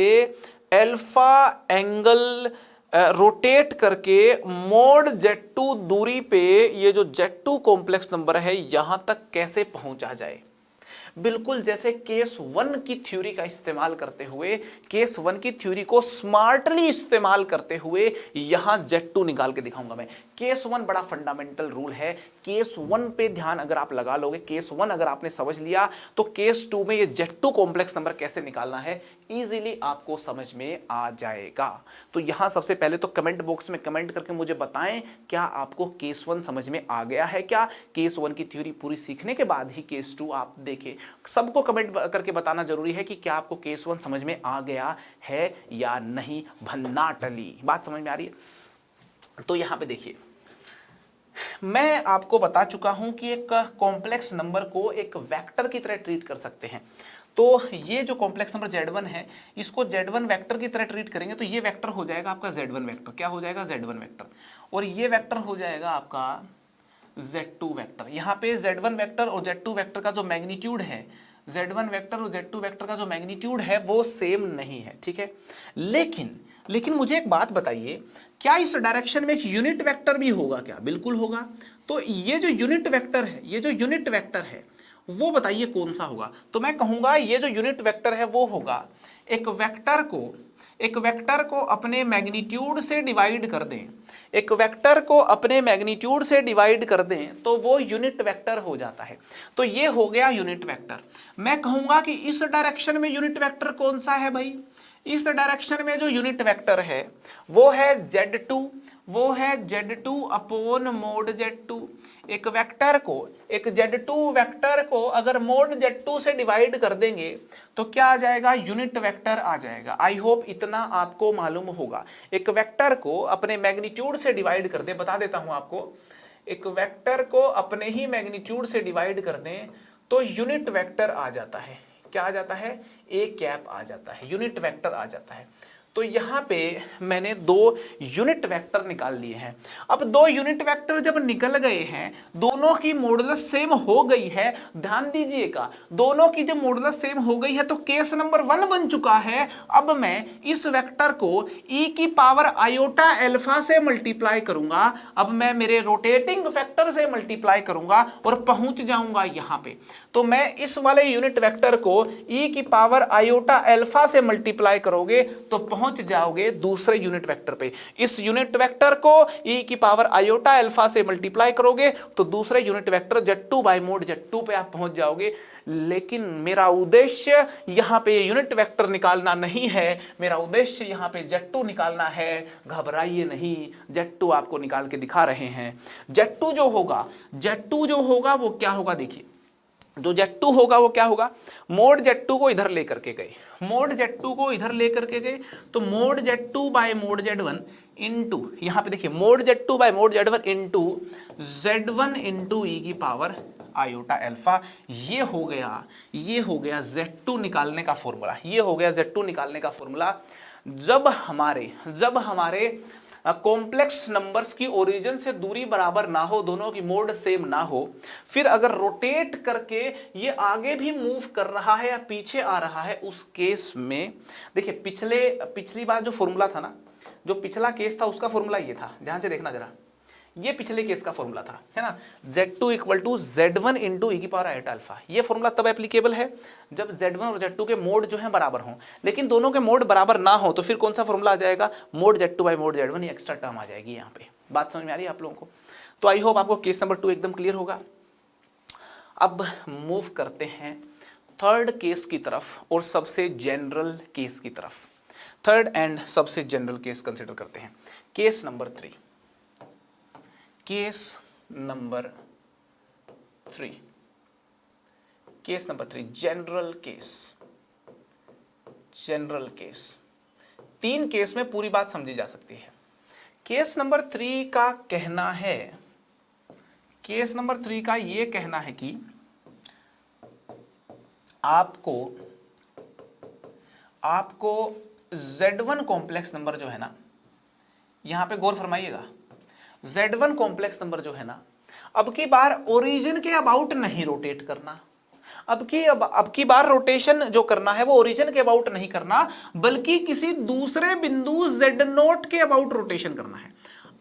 अल्फा एंगल रोटेट करके मोड Z2 दूरी पे ये जो Z2 कॉम्प्लेक्स नंबर है यहां तक कैसे पहुंचा जाए। बिल्कुल जैसे केस 1 की थ्योरी का इस्तेमाल करते हुए, केस 1 की थ्योरी को स्मार्टली इस्तेमाल करते हुए यहां Z2 निकाल के दिखाऊंगा मैं। केस 1 बड़ा फंडामेंटल रूल है, केस 1 पे ध्यान अगर आप लगा लोगे, केस 1 अगर आपने समझ लिया तो केस 2 में ये Z2 कॉम्प्लेक्स नंबर कैसे निकालना है इजीली आपको समझ में आ जाएगा। तो यहां सबसे पहले तो कमेंट बॉक्स में कमेंट करके मुझे बताएं क्या आपको केस 1 समझ में आ गया है क्या। केस 1 की थ्योरी पूरी सीखने के बाद ही केस 2 आप देखें। सबको कमेंट करके बताना जरूरी है कि क्या आपको केस 1 समझ में आ गया है या नहीं। भन्नाटली बात समझ में आ रही है। तो यहां पे देखिए, मैं आपको बता चुका हूं कि एक कॉम्प्लेक्स नंबर को एक वेक्टर की तरह ट्रीट कर सकते हैं। तो ये जो कॉम्प्लेक्स नंबर Z1 है इसको Z1 वेक्टर की तरह ट्रीट करेंगे तो ये वेक्टर हो जाएगा आपका Z1 वेक्टर। क्या हो जाएगा? Z1 vector. और ये वेक्टर हो जाएगा आपका Z2 वेक्टर। यहाँ पे Z1 वेक्टर और Z2 वेक्टर का जो मैग्नीट्यूड है, Z1 वेक्टर और Z2 वेक्टर का जो मैग्नीट्यूड है वो सेम नहीं है, ठीक है। लेकिन मुझे एक बात बताइए, क्या इस डायरेक्शन में एक यूनिट वेक्टर भी होगा क्या? बिल्कुल होगा। तो ये जो यूनिट वेक्टर है, ये जो यूनिट वेक्टर है वो बताइए कौन सा होगा? तो मैं कहूंगा ये जो यूनिट वेक्टर है वो होगा एक वेक्टर को अपने मैग्नीट्यूड से डिवाइड कर दें, एक वेक्टर को अपने मैग्नीट्यूड से डिवाइड कर दें तो वो यूनिट वेक्टर हो जाता है। तो ये हो गया यूनिट वेक्टर। मैं कहूंगा कि इस डायरेक्शन में यूनिट वेक्टर कौन सा है भाई? इस डायरेक्शन में जो यूनिट वेक्टर है वो है Z2, वो है Z2 अपॉन मोड Z2। एक Z2 वेक्टर को अगर मोड Z2 से डिवाइड कर देंगे तो क्या आ जाएगा? यूनिट वेक्टर आ जाएगा। आई होप इतना आपको मालूम होगा। एक वेक्टर को अपने मैग्नीट्यूड से डिवाइड कर दे, बता देता हूं आपको, एक वेक्टर को अपने ही मैग्नीट्यूड से डिवाइड कर दें तो यूनिट वेक्टर आ जाता है। क्या आ जाता है? ए कैप आ जाता है, यूनिट वेक्टर आ जाता है। तो यहां पे मैंने दो यूनिट वेक्टर निकाल लिए हैं। अब दो यूनिट वेक्टर जब निकल गए हैं, दोनों की मॉडुलस सेम हो गई है। ध्यान दीजिएगा, दोनों की जब मॉडुलस सेम हो गई है तो केस नंबर 1 बन चुका है। अब मैं इस वेक्टर को e की पावर आयोटा अल्फा से मल्टीप्लाई करूंगा। अब मैं मेरे रोटेटिंग फैक्टर से मल्टीप्लाई करूंगा और पहुंच जाऊंगा यहां पे। तो मैं इस वाले यूनिट वेक्टर को e की पावर आयोटा अल्फा से मल्टीप्लाई करोगे तो पहुंच जाओगे दूसरे यूनिट वेक्टर पे। इस यूनिट वेक्टर को e की पावर आयोटा अल्फा से मल्टीप्लाई करोगे तो दूसरे unit vector Z2 by mode Z2 पे आप पहुंच जाओगे। लेकिन मेरा उद्देश्य यहां पे यूनिट वेक्टर निकालना नहीं है, मेरा उद्देश्य यहां पे Z2 निकालना है। घबराइए नहीं, Z2 आपको निकाल के दिखा रहे हैं। Z2 जो होगा वो क्या होगा? देखिए, जो Z2 होगा वो क्या होगा? मोड Z2 को इधर लेकर के गए, मोड Z2 को इधर लेकर के गए तो mode Z2 by mode Z1 into, यहां पे देखिए mode Z2 by mode Z1 into Z1 into e की पावर आयोटा अल्फा। ये हो गया Z2 निकालने का फॉर्मूला। ये हो गया Z2 निकालने का फॉर्मूला। जब हमारे कॉम्प्लेक्स नंबर्स की ओरिजिन से दूरी बराबर ना हो, दोनों की मोड सेम ना हो, फिर अगर रोटेट करके ये आगे भी मूव कर रहा है या पीछे आ रहा है, उस केस में देखिए पिछली बार जो फॉर्मूला था ना, जो पिछला केस था उसका फॉर्मूला ये था, ध्यान से देखना जरा, ये पिछले केस का फॉर्मूला था, है ना, Z2 equal to Z1 into e की पावर आयोटा अल्फा। ये फॉर्मूला तब एप्लीकेबल है जब Z1 और Z2 के मोड जो है बराबर हों। लेकिन दोनों के मोड बराबर ना हो तो फिर कौन सा फॉर्मूला आ जाएगा? Mode Z2 by mode Z1, ये एक्स्ट्रा टर्म आ जाएगी यहाँ पे। बात समझ में आ रही है आप लोगों को? तो आई होप आपको केस नंबर 2 एकदम क्लियर होगा। अब मूव करते हैं थर्ड केस की तरफ और सबसे जनरल केस की तरफ। थर्ड एंड सबसे जनरल केस कंसिडर करते हैं। Case number 3, case number 3, general case. 3 case में पूरी बात समझी जा सकती है। केस नंबर 3 का कहना है, केस नंबर 3 का यह कहना है कि आपको Z1 कॉम्प्लेक्स नंबर जो है ना, यहां पे गौर फरमाइएगा, Z1 कॉम्प्लेक्स नंबर जो है ना, अब की बार ओरिजिन के अबाउट नहीं रोटेट करना, अब की बार रोटेशन जो करना है वो ओरिजिन के अबाउट नहीं करना, बल्कि किसी दूसरे बिंदु z0 के अबाउट रोटेशन करना है।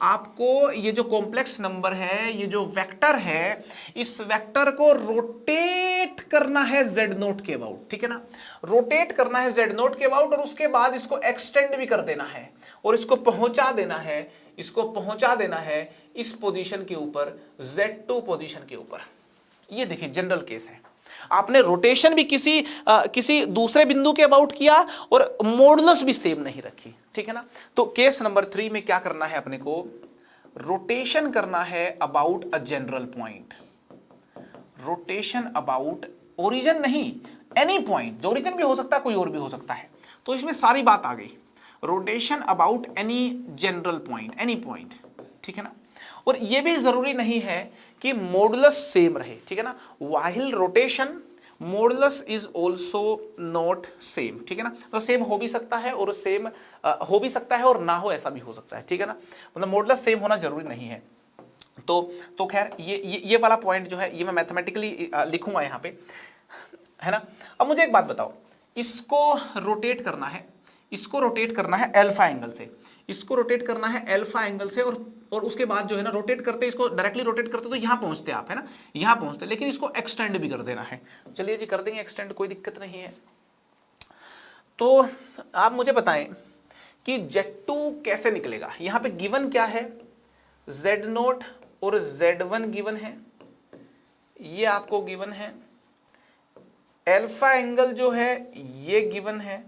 आपको ये जो कॉम्प्लेक्स नंबर है, ये जो वेक्टर है, इस वेक्टर को रोटेट करना है z0 के अबाउट, ठीक है ना, रोटेट करना है z0 के अबाउट, और उसके बाद इसको एक्सटेंड भी कर देना है और इसको पहुंचा देना है, इसको पहुंचा देना है इस पोजीशन के ऊपर, z2 पोजीशन के ऊपर। ये देखिए जनरल केस है, आपने रोटेशन भी किसी दूसरे बिंदु के अबाउट किया और मॉडुलस भी सेम नहीं रखी, ठीक है ना। तो केस नंबर 3 में क्या करना है अपने को, रोटेशन करना है about a general point, rotation about origin नहीं, एनी पॉइंट, ओरिजिन भी हो सकता है, कोई और भी हो सकता है, तो इसमें सारी बात आ गई, rotation about any general point, any point, ठीक है ना। और ये भी जरूरी नहीं है कि मॉडुलस सेम रहे, ठीक है ना, while rotation modulus is also not same, ठीक है ना, तो सेम हो भी सकता है और सेम हो भी सकता है और ना हो, ऐसा भी हो सकता है, ठीक है ना, मतलब मॉडुलस सेम होना जरूरी नहीं है। तो खैर ये वाला पॉइंट जो है ये मैं मैथमेटिकली लिखूंगा यहाँ पे, है ना। अब मुझे एक बात बताओ, इसको रोटेट करना है, इसको रोटेट करना है अल्फा एंगल से, इसको रोटेट करना है अल्फा एंगल से, और उसके बाद जो है ना रोटेट करते, इसको डायरेक्टली रोटेट करते तो यहां पहुंचते आप, है ना, यहां पहुंचते, लेकिन इसको एक्सटेंड भी कर देना है। चलिए जी कर देंगे एक्सटेंड, कोई दिक्कत नहीं है। तो आप मुझे बताएं कि Z2 कैसे निकलेगा। यहां पे गिवन क्या है, Z0 और Z1 गिवन है, ये आपको गिवन है, अल्फा एंगल जो है ये गिवन है,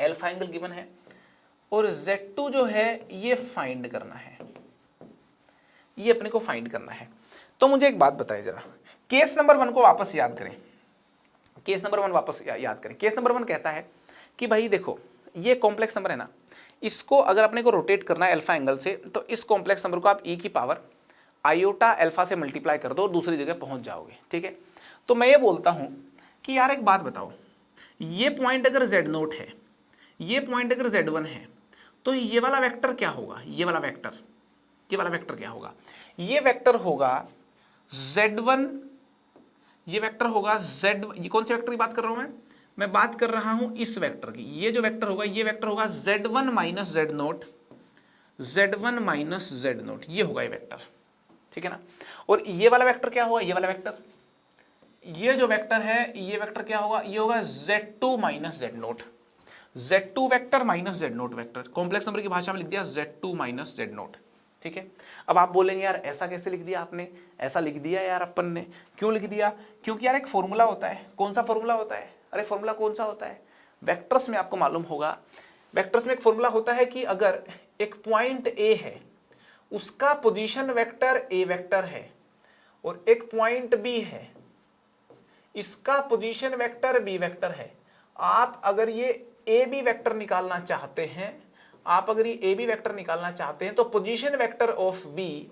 अल्फा एंगल गिवन है, और Z2 जो है ये फाइंड करना है, ये अपने को फाइंड करना है। तो मुझे एक बात बताइए जरा, केस नंबर 1 को वापस याद करें, केस नंबर 1 वापस याद करें। केस नंबर 1 कहता है कि भाई देखो ये कॉम्प्लेक्स नंबर है ना, इसको अगर अपने को रोटेट करना है अल्फा एंगल से, तो इस कॉम्प्लेक्स नंबर को आप e की पावर आयोटा अल्फा से मल्टीप्लाई कर दो और दूसरी जगह पहुंच जाओगे, ठीक है। तो मैं ये बोलता हूं कि यार एक बात बताओ, ये पॉइंट अगर Z0 है, ये पॉइंट अगर Z1 है, तो ये वाला वेक्टर क्या होगा, ये वाला वेक्टर क्या होगा, ये वेक्टर होगा Z1, ये वेक्टर होगा Z, ये कौन से वेक्टर की बात कर रहा हूं मैं बात कर रहा हूं इस वेक्टर की, ये जो वेक्टर होगा ये वेक्टर होगा Z1 minus Z0, Z1 minus Z0, ये होगा ये वेक्टर, ठीक है ना। और ये वाला वेक्टर क्या होगा, ये वाला वेक्टर, ये जो वेक्टर है ये वेक्टर क्या होगा, ये होगा Z2 minus Z0, Z2 vector minus Z0 vector, complex number की भाषा में लिख दिया Z2 माइनस Z0, ठीक है। अब आप बोलेंगे यार ऐसा कैसे लिख दिया आपने, ऐसा लिख दिया यार अपन ने, क्यों लिख दिया, क्योंकि यार एक फॉर्मूला होता है, कौन सा फॉर्मूला होता है, अरे फॉर्मूला कौन सा होता है, वेक्टर्स में आपको मालूम होगा, वेक्टर्स में एक फॉर्मूला होता है कि अगर एक पॉइंट ए है, उसका पोजीशन वेक्टर ए वेक्टर है, और एक पॉइंट बी है, इसका पोजीशन वेक्टर बी वेक्टर है, आप अगर ये ए बी वेक्टर निकालना चाहते हैं, आप अगर ये ए बी वेक्टर निकालना चाहते हैं, तो position vector of B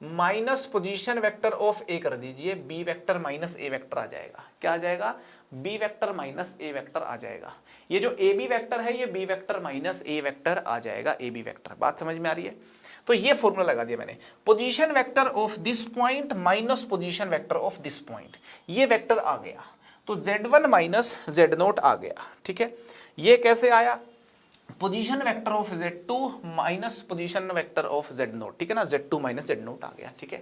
minus position vector of A कर दीजिए, B vector minus A vector आ जाएगा, क्या आ जाएगा, B vector minus A vector आ जाएगा। ये जो ए बी वेक्टर है ये B vector minus A vector आ जाएगा, ए बी वेक्टर, बात समझ में आ रही है। तो ये फॉर्मूला लगा दिया मैंने, position vector of this point minus position vector of this point, ये वेक्टर आ गया, तो Z1 माइनस Z0 आ गया, ठीक है। ये कैसे आया, position vector of Z2 minus position vector of Z0, ठीक है ना, Z2 माइनस Z0 आ गया, ठीक है।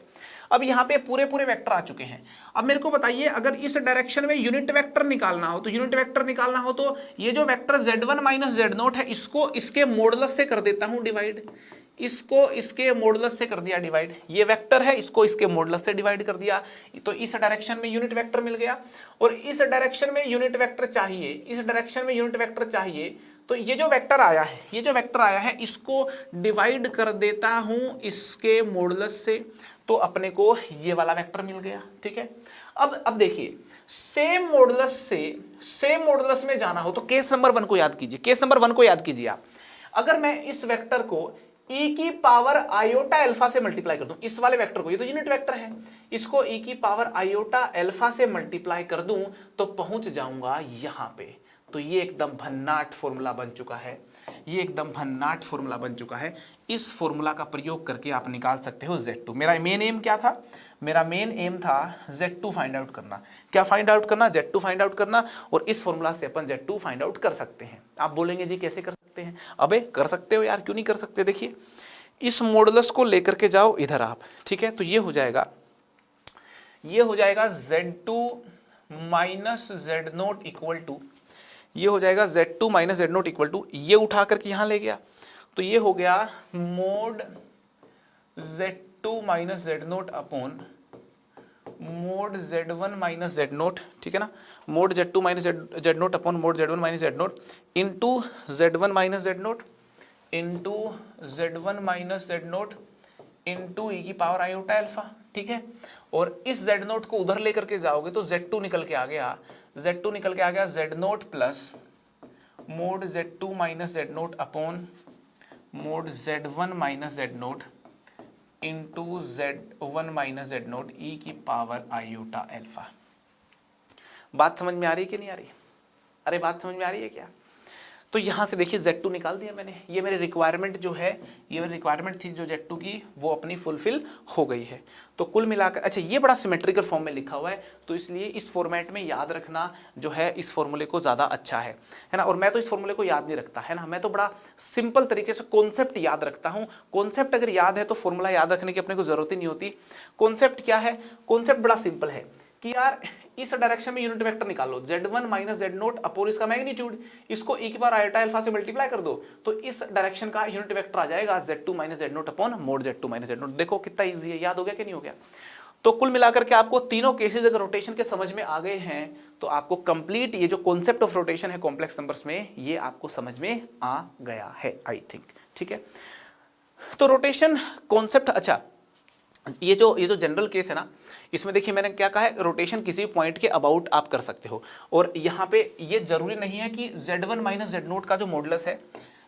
अब यहाँ पे पूरे वेक्टर आ चुके हैं। अब मेरे को बताइए अगर इस डायरेक्शन में यूनिट वेक्टर निकालना हो, तो यूनिट वेक्टर निकालना हो तो ये जो वेक्टर Z1 माइनस Z0 है, इसको इसके मॉडुलस से कर देता हूं डिवाइड, इसको इसके मॉडुलस से कर दिया डिवाइड, ये वेक्टर है इसको इसके मॉडुलस से डिवाइड कर दिया, तो इस डायरेक्शन में यूनिट वेक्टर मिल गया। और इस डायरेक्शन में यूनिट वेक्टर चाहिए, इस डायरेक्शन में यूनिट वेक्टर चाहिए, तो ये जो वेक्टर आया है, ये जो वेक्टर आया है, इसको डिवाइड कर देता हूं इसके मॉडुलस से, तो अपने को ये वाला वेक्टर मिल गया, ठीक है। अब देखिए सेम मॉडुलस से सेम मॉडुलस में जाना हो तो केस नंबर 1 को याद कीजिए, केस नंबर 1 को याद कीजिए आप। अगर मैं इस वेक्टर को e की पावर आयोटा अल्फा से मल्टीप्लाई कर दूं, इस वाले वेक्टर को, ये तो यूनिट वेक्टर है, इसको e की पावर आयोटा अल्फा से मल्टीप्लाई कर दूं तो पहुंच जाऊंगा यहां पे। तो ये एकदम भन्नाट फॉर्मूला बन चुका है, ये एकदम भन्नाट फॉर्मूला बन चुका है। इस फॉर्मूला का प्रयोग करके आप निकाल सकते हो Z2। मेरा मेन एम क्या था? मेरा मेन एम था Z2 फाइंड आउट करना। क्या फाइंड आउट करना? Z2 फाइंड आउट करना। और इस फॉर्मूला से अपन Z2 फाइंड आउट कर सकते हैं। आप बोलेंगे जी कैसे कर सकते हैं? अबे कर सकते हो यार, क्यों नहीं कर सकते? देखिए इस मॉडुलस को लेकर के जाओ इधर आप, ठीक है? तो ये हो जाएगा Z2 minus Z0 equal to, ये हो जाएगा Z2 minus Z0 equal to, ये उठा करके यहाँ ले गया तो ये हो गया mod Z2 minus Z0 upon mod Z1 minus Z0, ठीक है ना? Mod Z2 minus Z0 upon mod Z1 minus Z0 into Z1 minus Z0 into Z1 minus Z0 into e की पावर आयोटा अल्फा, ठीक है? और इस Z0 को उधर लेकर के जाओगे तो Z2 निकल के आ गया, Z2 निकल के आ गया Z0 plus mode Z2 minus Z0 upon mod Z1 minus Z0 into Z1 minus Z0 ई की पावर आयोटा अल्फा। बात समझ में आ रही है कि नहीं आ रही? अरे बात समझ में आ रही है क्या? तो यहाँ से देखिए Z2 निकाल दिया मैंने। ये मेरी रिक्वायरमेंट जो है, ये मेरी रिक्वायरमेंट थी जो Z2 की, वो अपनी फुलफिल हो गई है। तो कुल मिलाकर, अच्छा ये बड़ा सिमेट्रिकल फॉर्म में लिखा हुआ है तो इसलिए इस फॉर्मेट में याद रखना जो है इस फॉर्मूले को ज़्यादा अच्छा है ना? और मैं तो इस फॉर्मूले को याद नहीं रखता है ना, मैं तो बड़ा सिंपल तरीके से कॉन्सेप्ट याद रखता हूँ। कॉन्सेप्ट अगर याद है तो फॉर्मूला याद रखने की अपने को जरूरत ही नहीं होती। कॉन्सेप्ट क्या है? कॉन्सेप्ट बड़ा सिंपल है कि यार इस डायरेक्शन में यूनिट वेक्टर निकालो Z1 माइनस Z0 अपॉन इसका मैग्नीट्यूड, इसको ई की पावर आयोटा अल्फा से मल्टीप्लाई कर दो तो इस डायरेक्शन का यूनिट वेक्टर आ जाएगा Z2 minus Z0 upon mode Z2 minus Z0। देखो कितना इजी है, याद हो गया कि नहीं हो गया? तो कुल मिलाकर के आपको तीनों केसेस अगर रोटेशन के समझ में आ गए हैं तो आपको कंप्लीट ये जो कॉन्सेप्ट ऑफ रोटेशन है कॉम्प्लेक्स नंबर्स में, ये आपको समझ में आ गया है आई थिंक, ठीक है? तो रोटेशन कॉन्सेप्ट, अच्छा ये जो जनरल केस है ना, इसमें देखिए मैंने क्या कहा है, रोटेशन किसी पॉइंट के अबाउट आप कर सकते हो। और यहाँ पे ये जरूरी नहीं है कि Z1 माइनस Z0 का जो मॉडुलस है,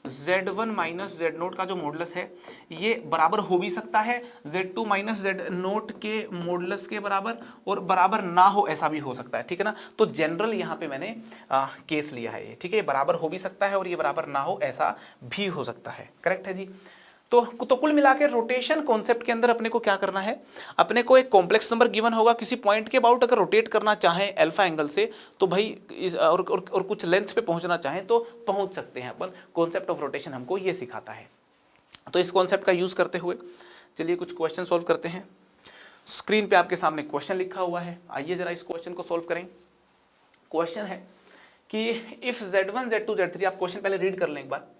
Z1 माइनस Z0 का जो मॉडुलस है ये बराबर हो भी सकता है Z2 माइनस Z0 के मॉडुलस के बराबर, और बराबर ना हो ऐसा भी हो सकता है, ठीक है ना? तो जनरल यहाँ पे मैंने केस लिया है ये, ठीक है? बराबर हो भी सकता है और ये बराबर ना हो ऐसा भी हो सकता है, करेक्ट है जी? तो कुल मिलाकर रोटेशन कॉन्सेप्ट के अंदर अपने को क्या करना है, अपने को एक कॉम्प्लेक्स नंबर गिवन होगा किसी पॉइंट के अबाउट, अगर रोटेट करना चाहें अल्फा एंगल से तो भाई और कुछ लेंथ पे पहुंचना चाहें तो पहुंच सकते हैं अपन। कॉन्सेप्ट ऑफ रोटेशन हमको ये सिखाता है। तो इस कॉन्सेप्ट का यूज करते हुए चलिए कुछ क्वेश्चन सॉल्व करते हैं। स्क्रीन पे आपके सामने क्वेश्चन लिखा हुआ है, आइए जरा इस क्वेश्चन को सॉल्व करें। क्वेश्चन है कि इफ Z1 Z2 Z3, आप क्वेश्चन पहले रीड कर लें एक बार।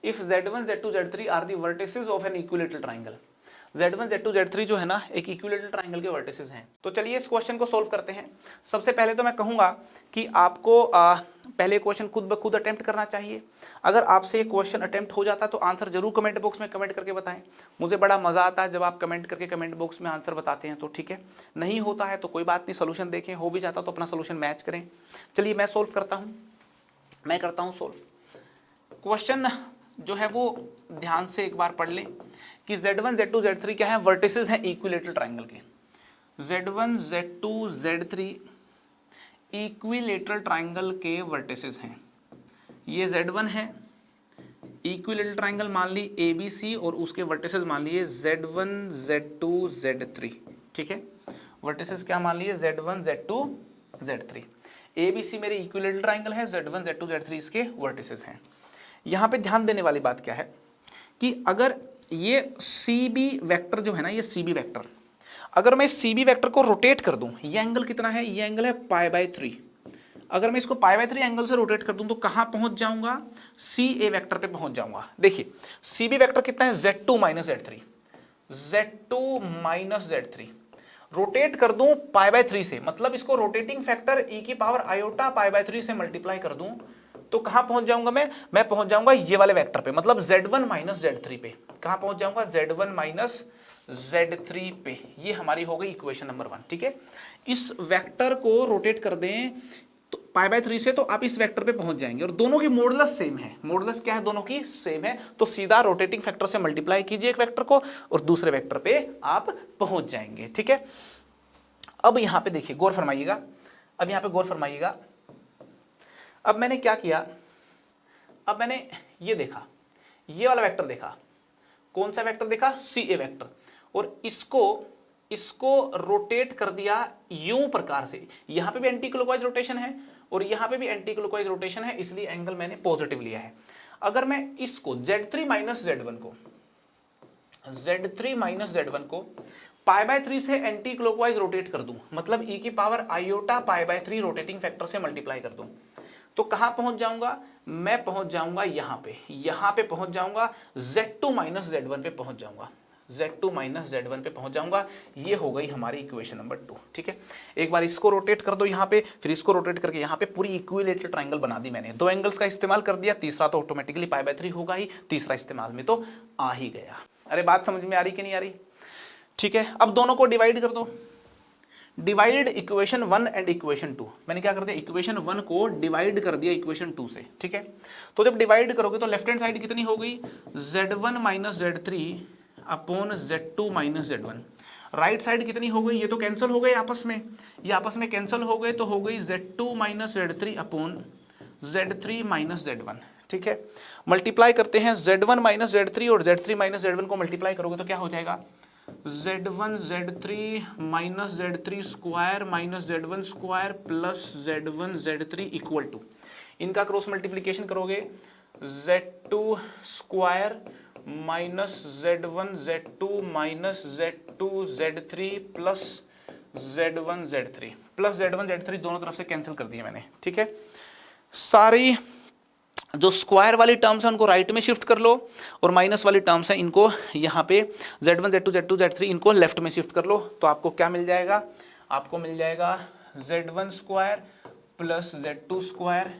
If Z1 Z2 Z3 are the vertices of an equilateral triangle, Z1 Z2 Z3 जो है ना एक इक्विलेटरल ट्राइंगल के वर्टिसेस हैं। तो चलिए इस क्वेश्चन को सॉल्व करते हैं। सबसे पहले तो मैं कहूँगा कि आपको पहले क्वेश्चन खुद ब खुद अटेम्प्ट करना चाहिए। अगर आपसे ये क्वेश्चन अटेम्प्ट हो जाता है तो आंसर जरूर कमेंट बॉक्स में कमेंट करके बताएं। मुझे बड़ा मज़ा आता है जब आप कमेंट करके कमेंट बॉक्स में आंसर बताते हैं, तो ठीक है। नहीं होता है तो कोई बात नहीं, सोल्यूशन देखें, हो भी जाता तो अपना सोल्यूशन मैच करें। चलिए मैं सॉल्व करता हूँ, मैं करता हूँ सॉल्व। क्वेश्चन जो है वो ध्यान से एक बार पढ़ लें कि Z1 Z2 Z3 क्या है, वर्टिसेस हैं इक्विलेटरल ट्राइंगल के। Z1 Z2 Z3 equilateral triangle के वर्टिसेस हैं। ये Z1 है, इक्विलेटरल ट्राइंगल मान ली ABC और उसके वर्टिसेस मान लिए Z1 Z2 Z3, ठीक है। वर्टिसेस क्या मान लिए, Z1 Z2 Z3। ABC मेरे इक्विलेटरल ट्राइंगल है, Z1 Z2 Z3 इसके वर्टिसेस हैं। यहाँ पे ध्यान देने वाली बात क्या है कि अगर ये CB वेक्टर जो है ना, ये CB वेक्टर, अगर मैं CB वेक्टर को रोटेट कर दूं, ये एंगल कितना है, ये एंगल है π/3। अगर मैं इसको π/3 एंगल से रोटेट कर दूं तो कहां पहुंच जाऊंगा, CA वेक्टर पे पहुंच जाऊंगा। देखिए CB वेक्टर कितना है, Z2 minus Z3, Z2 minus Z3। Rotate कर दूं π/3 से, मतलब इसको रोटेटिंग फैक्टर e की पावर आयोटा π/3 से मल्टीप्लाई कर दूं तो कहां पहुंच जाऊंगा मैं पहुंच जाऊंगा ये वाले वेक्टर पे, मतलब Z1 माइनस Z3 पे। कहां पहुंच जाऊंगा, Z1 माइनस Z3 पे। ये हमारी हो गई इक्वेशन नंबर 1, ठीक है। इस वेक्टर को रोटेट कर दें तो π/3 से, तो आप इस वेक्टर पे पहुंच जाएंगे और दोनों की मॉडुलस सेम है। मॉडुलस क्या है, दोनों की सेम है, तो सीधा रोटेटिंग फैक्टर से मल्टीप्लाई कीजिए एक वेक्टर को और दूसरे वेक्टर पे आप पहुंच जाएंगे, ठीक है। अब यहां पे देखिए, गौर फरमाइएगा, अब यहां पे गौर फरमाइएगा। अब मैंने क्या किया, अब मैंने ये देखा ये वाला वेक्टर देखा, कौन सा वेक्टर देखा, सी ए वेक्टर, और इसको रोटेट कर दिया यूं प्रकार से, यहां पे भी एंटी क्लॉकवाइज रोटेशन है और यहां पे भी एंटी क्लॉकवाइज रोटेशन है, इसलिए एंगल मैंने पॉजिटिव लिया है। अगर मैं इसको Z3 माइनस Z1 को π/3 से एंटी क्लॉकवाइज रोटेट कर दूं, मतलब e की पावर आयोटा π/3 रोटेटिंग फैक्टर से मल्टीप्लाई कर दूं, तो कहां पहुंच जाऊंगा, मैं पहुंच जाऊंगा यहां पे पहुंच जाऊंगा, Z2 माइनस Z1 पे पहुंच जाऊंगा, Z2 माइनस Z1 पे पहुंच जाऊंगा। ये हो गई हमारी इक्वेशन नंबर 2। ठीक है, एक बार इसको रोटेट कर दो यहाँ पे, फिर इसको रोटेट करके यहाँ पे पूरी इक्विलेटरल ट्रायंगल बना दी मैंने। दो एंगल्स का इस्तेमाल कर दिया, तीसरा तो ऑटोमेटिकली π/3 होगा ही, तीसरा इस्तेमाल में तो आ ही गया। अरे बात समझ में आ रही कि नहीं आ रही? ठीक है, अब दोनों को डिवाइड कर दो, डिवाइड इक्वेशन 1 एंड इक्वेशन 2। मैंने क्या कर दिया, इक्वेशन 1 को डिवाइड कर दिया इक्वेशन 2 से। ठीक है, तो जब डिवाइड करोगे तो लेफ्ट हैंड साइड कितनी हो गई, Z1 minus Z3 upon Z2 minus Z1। Right side कितनी हो गई, ये तो कैंसिल हो गए आपस में, ये आपस में कैंसिल हो गए, तो हो गई Z2 minus Z3 upon Z3 minus Z1। ठीक है, मल्टीप्लाई करते हैं Z1 माइनस Z3 और Z3 माइनस Z1 को मल्टीप्लाई करोगे तो क्या हो जाएगा, Z1 Z3 minus Z3 square minus Z1 square plus Z1 Z3 equal to, इनका क्रॉस मल्टीप्लीकेशन करोगे Z2 square minus Z1 Z2 minus Z2 Z3 plus Z1 Z3 plus Z1 Z3 दोनों तरफ से कैंसिल कर दिए मैंने। ठीक है, सारी जो स्क्वायर वाली टर्म्स है उनको राइट में शिफ्ट कर लो और माइनस वाली टर्म्स है इनको यहाँ पे Z1 Z2 Z2 Z3 इनको लेफ्ट में शिफ्ट कर लो, तो आपको क्या मिल जाएगा, आपको मिल जाएगा Z1 square plus Z2 square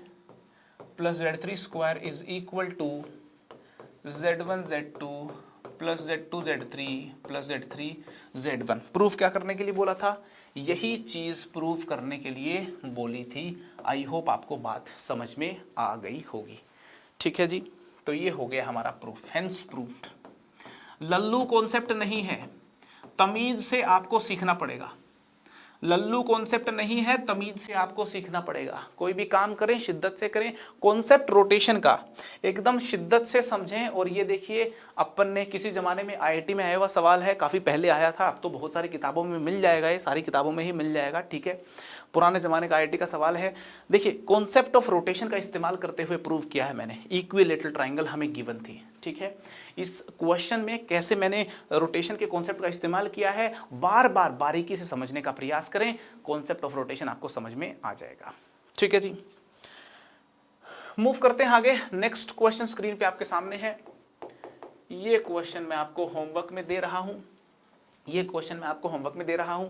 plus Z3 square is equal to Z1 Z2 plus Z2 Z3 plus Z3 Z1। Proof क्या करने के लिए बोला था, यही चीज प्रूफ करने के लिए बोली थी। आई होप आपको बात समझ में आ गई होगी। ठीक है जी, तो ये हो गया हमारा proof, hence proofed. Lallu concept नहीं है, तमीज से आपको सीखना पड़ेगा। लल्लू कॉन्सेप्ट नहीं है, तमीज से आपको सीखना पड़ेगा। कोई भी काम करें शिद्दत से करें, कॉन्सेप्ट रोटेशन का एकदम शिद्दत से समझें। और ये देखिए, अपन ने किसी जमाने में आईआईटी में आया हुआ सवाल है, काफ़ी पहले आया था, अब तो बहुत सारी किताबों में मिल जाएगा, ये सारी किताबों में ही मिल जाएगा। ठीक है, पुराने जमाने का आईआईटी का सवाल है। देखिए, कॉन्सेप्ट ऑफ रोटेशन का इस्तेमाल करते हुए प्रूव किया है मैंने। इक्विलेटरल ट्राइंगल हमें गिवन थी। ठीक है, इस क्वेश्चन में कैसे मैंने रोटेशन के कॉन्सेप्ट का इस्तेमाल किया है, बार बार बारीकी से समझने का प्रयास करें, कॉन्सेप्ट ऑफ रोटेशन आपको समझ में आ जाएगा। ठीक है जी, मूव करते हैं आगे। नेक्स्ट क्वेश्चन स्क्रीन पे आपके सामने है। ये क्वेश्चन मैं आपको होमवर्क में दे रहा हूं,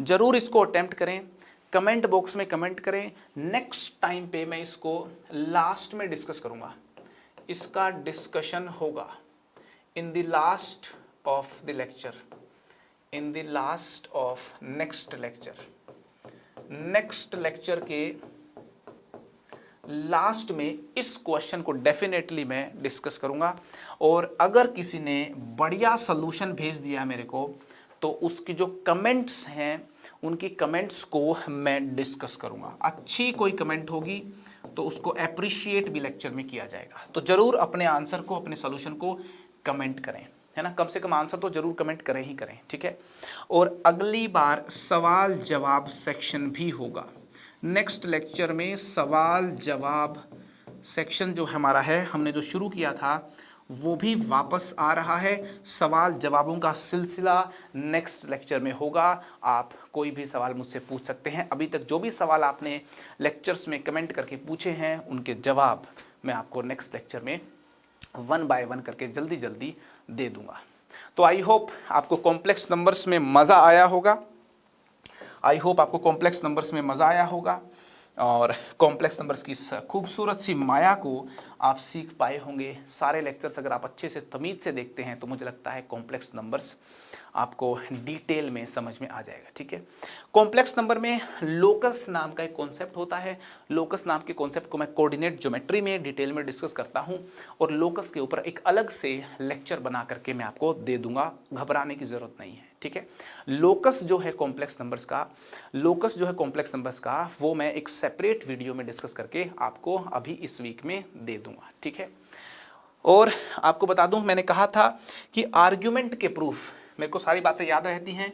जरूर इसको अटेम्प्ट करें, कमेंट बॉक्स में कमेंट करें। नेक्स्ट टाइम पे मैं इसको लास्ट में डिस्कस करूंगा, इसका डिस्कशन होगा in the last of the lecture, in the last of next lecture के लास्ट में इस क्वेश्चन को डेफिनेटली मैं डिस्कस करूंगा। और अगर किसी ने बढ़िया सॉल्यूशन भेज दिया मेरे को, तो उसकी जो कमेंट्स हैं उनकी कमेंट्स को मैं डिस्कस करूंगा। अच्छी कोई कमेंट होगी तो उसको अप्रिशिएट भी लेक्चर में किया जाएगा। तो जरूर अपने आंसर को, अपने सॉल्यूशन को कमेंट करें, है ना, कम से कम आंसर तो जरूर कमेंट करें ही करें। ठीक है, और अगली बार सवाल जवाब सेक्शन भी होगा। नेक्स्ट लेक्चर में सवाल जवाब सेक्शन जो हमारा है, हमने जो शुरू किया था वो भी वापस आ रहा है। सवाल जवाबों का सिलसिला नेक्स्ट लेक्चर में होगा। आप कोई भी सवाल मुझसे पूछ सकते हैं। अभी तक जो भी सवाल आपने लेक्चर्स में कमेंट करके पूछे हैं, उनके जवाब मैं आपको नेक्स्ट लेक्चर में 1 बाय 1 करके जल्दी जल्दी दे दूंगा। तो आई होप आपको कॉम्प्लेक्स नंबर्स में मज़ा आया होगा, और कॉम्प्लेक्स नंबर्स की खूबसूरत सी माया को आप सीख पाए होंगे। सारे लेक्चर्स अगर आप अच्छे से तमीज़ से देखते हैं तो मुझे लगता है कॉम्प्लेक्स नंबर्स आपको डिटेल में समझ में आ जाएगा। ठीक है, कॉम्प्लेक्स नंबर में लोकस नाम का एक कॉन्सेप्ट होता है। लोकस नाम के कॉन्सेप्ट को मैं कोऑर्डिनेट ज्योमेट्री में डिटेल में डिस्कस करता हूं, और लोकस के ऊपर एक अलग से लेक्चर बना करके मैं आपको दे दूंगा, घबराने की ज़रूरत नहीं है। ठीक है, लोकस जो है कॉम्प्लेक्स नंबर्स का, वो मैं एक सेपरेट वीडियो में डिस्कस करके आपको अभी इस वीक में दे दूंगा। ठीक है, और आपको बता दूं, मैंने कहा था कि आर्ग्यूमेंट के प्रूफ, मेरे को सारी बातें याद रहती हैं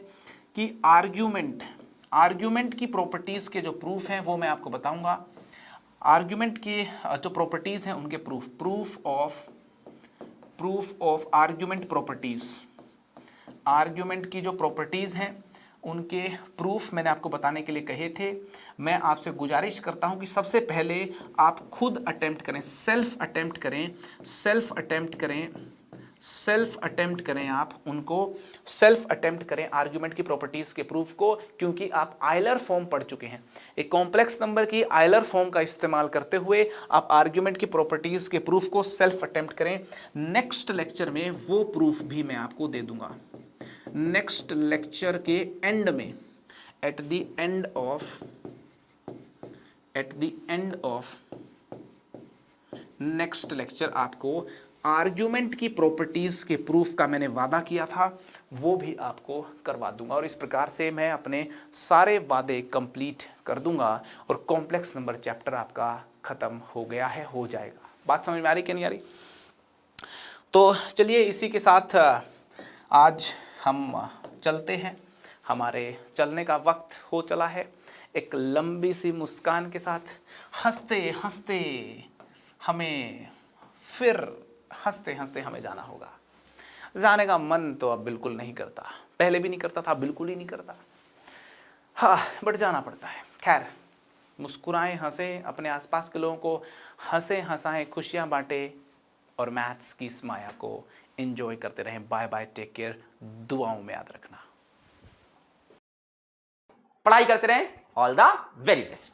कि आर्ग्यूमेंट की प्रॉपर्टीज के जो प्रूफ हैं वो मैं आपको बताऊंगा। आर्ग्यूमेंट की जो प्रॉपर्टीज हैं उनके proof of argument properties, argument की जो प्रॉपर्टीज हैं उनके प्रूफ मैंने आपको बताने के लिए कहे थे। मैं आपसे गुजारिश करता हूं कि सबसे पहले आप खुद अटेम्प्ट करें, सेल्फ अटेम्प्ट करें, आप उनको सेल्फ अटेम्प्ट करें आर्ग्यूमेंट की प्रॉपर्टीज के प्रूफ को, क्योंकि आप आयलर फॉर्म पढ़ चुके हैं। एक कॉम्प्लेक्स नंबर की आयलर फॉर्म का इस्तेमाल करते हुए आप आर्ग्यूमेंट की प्रॉपर्टीज के प्रूफ को सेल्फ अटेम्प्ट करें। नेक्स्ट लेक्चर में वो प्रूफ भी मैं आपको दे दूंगा। नेक्स्ट लेक्चर के एंड में, at the end of next lecture आपको आर्ग्यूमेंट की प्रॉपर्टीज के प्रूफ का मैंने वादा किया था वो भी आपको करवा दूंगा, और इस प्रकार से मैं अपने सारे वादे कंप्लीट कर दूंगा और कॉम्प्लेक्स नंबर चैप्टर आपका खत्म हो गया है, हो जाएगा। बात समझ में आ रही कि नहीं आ रही? तो चलिए इसी के साथ आज हम चलते हैं, हमारे चलने का वक्त हो चला है। एक लंबी सी मुस्कान के साथ हंसते हंसते हमें जाना होगा। जाने का मन तो अब बिल्कुल नहीं करता, पहले भी नहीं करता था, बिल्कुल ही नहीं करता, हाँ, बट जाना पड़ता है। खैर, मुस्कुराएं, हंसें, अपने आसपास के लोगों को हंसें, हंसाएं, खुशियां बांटें और मैथ्स की इस माया को एंजॉय करते रहें। बाय बाय, टेक केयर, दुआओं में याद रखना। पढ़ाई करते रहें। All the very best.